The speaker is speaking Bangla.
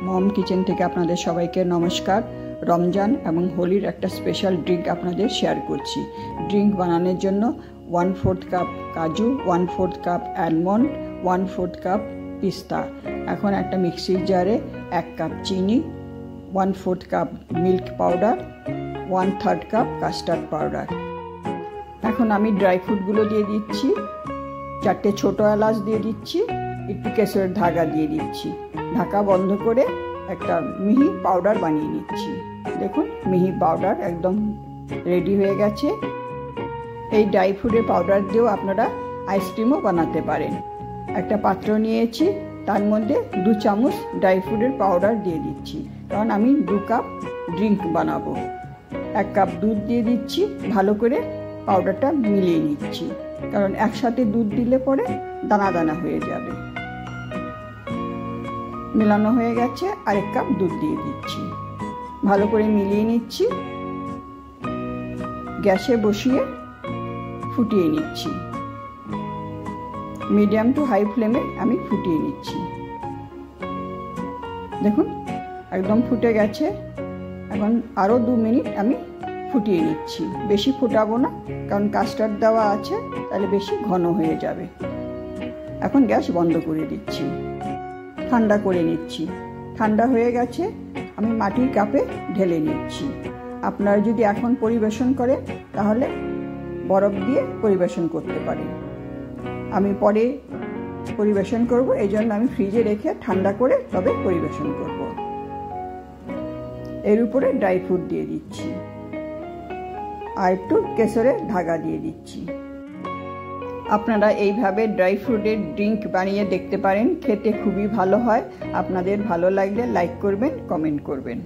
মম কিচেন থেকে আপনাদের সবাইকে নমস্কার। রমজান এবং হোলির একটা স্পেশাল ড্রিঙ্ক আপনাদের শেয়ার করছি। ড্রিঙ্ক বানানোর জন্য 1/4 কাপ কাজু, 1/4 কাপ অ্যালমন্ড, 1/4 কাপ পিস্তা। এখন একটা মিক্সির জারে 1 কাপ চিনি, 1/4 cup milk powder, 1/3 cup custard powder. এখন আমি ড্রাই ফ্রুটগুলো দিয়ে দিচ্ছি। 4টে ছোটো এলাচ দিয়ে দিচ্ছি, একটু কেশরের ধাগা দিয়ে দিচ্ছি। ঢাকা বন্ধ করে একটা মিহি পাউডার বানিয়ে নিচ্ছি। দেখুন মিহি পাউডার একদম রেডি হয়ে গেছে। এই ড্রাই ফ্রুটের পাউডার দিয়েও আপনারা আইসক্রিমও বানাতে পারেন। একটা পাত্র নিয়েছি, তার মধ্যে 2 চামচ ড্রাই ফ্রুটের পাউডার দিয়ে দিচ্ছি, কারণ আমি 2 কাপ ড্রিঙ্ক বানাবো। 1 কাপ দুধ দিয়ে দিচ্ছি, ভালো করে পাউডারটা মিলিয়ে নিচ্ছি, কারণ একসাথে দুধ দিলে পরে দানা দানা হয়ে যাবে। মেলানো হয়ে গেছে, আর 1 কাপ দুধ দিয়ে দিচ্ছি, ভালো করে মিলিয়ে নিচ্ছি। গ্যাসে বসিয়ে ফুটিয়ে নিচ্ছি, মিডিয়াম টু হাই ফ্লেমে আমি ফুটিয়ে নিচ্ছি। দেখুন একদম ফুটে গেছে। এখন আরও 2 মিনিট আমি ফুটিয়ে নিচ্ছি, বেশি ফোটাবো না, কারণ কাস্টার্ড দেওয়া আছে, তাহলে বেশি ঘন হয়ে যাবে। এখন গ্যাস বন্ধ করে দিচ্ছি, ঠান্ডা করে নিচ্ছি। ঠান্ডা হয়ে গেছে, আমি মাটির কাপে ঢেলে নিচ্ছি। আপনারা যদি এখন পরিবেশন করেন তাহলে বরফ দিয়ে পরিবেশন করতে পারেন। আমি পরে পরিবেশন করব, এই জন্য আমি ফ্রিজে রেখে ঠান্ডা করে তবে পরিবেশন করব। এর উপরে ড্রাই ফ্রুট দিয়ে দিচ্ছি, আর একটু কেশরের ধাগা দিয়ে দিচ্ছি। আপনারা এইভাবে ড্রাই ফ্রুটের ড্রিঙ্ক বানিয়ে দেখতে পারেন, খেতে খুবই ভালো হয়। আপনাদের ভালো লাগলে লাইক করবেন, কমেন্ট করবেন।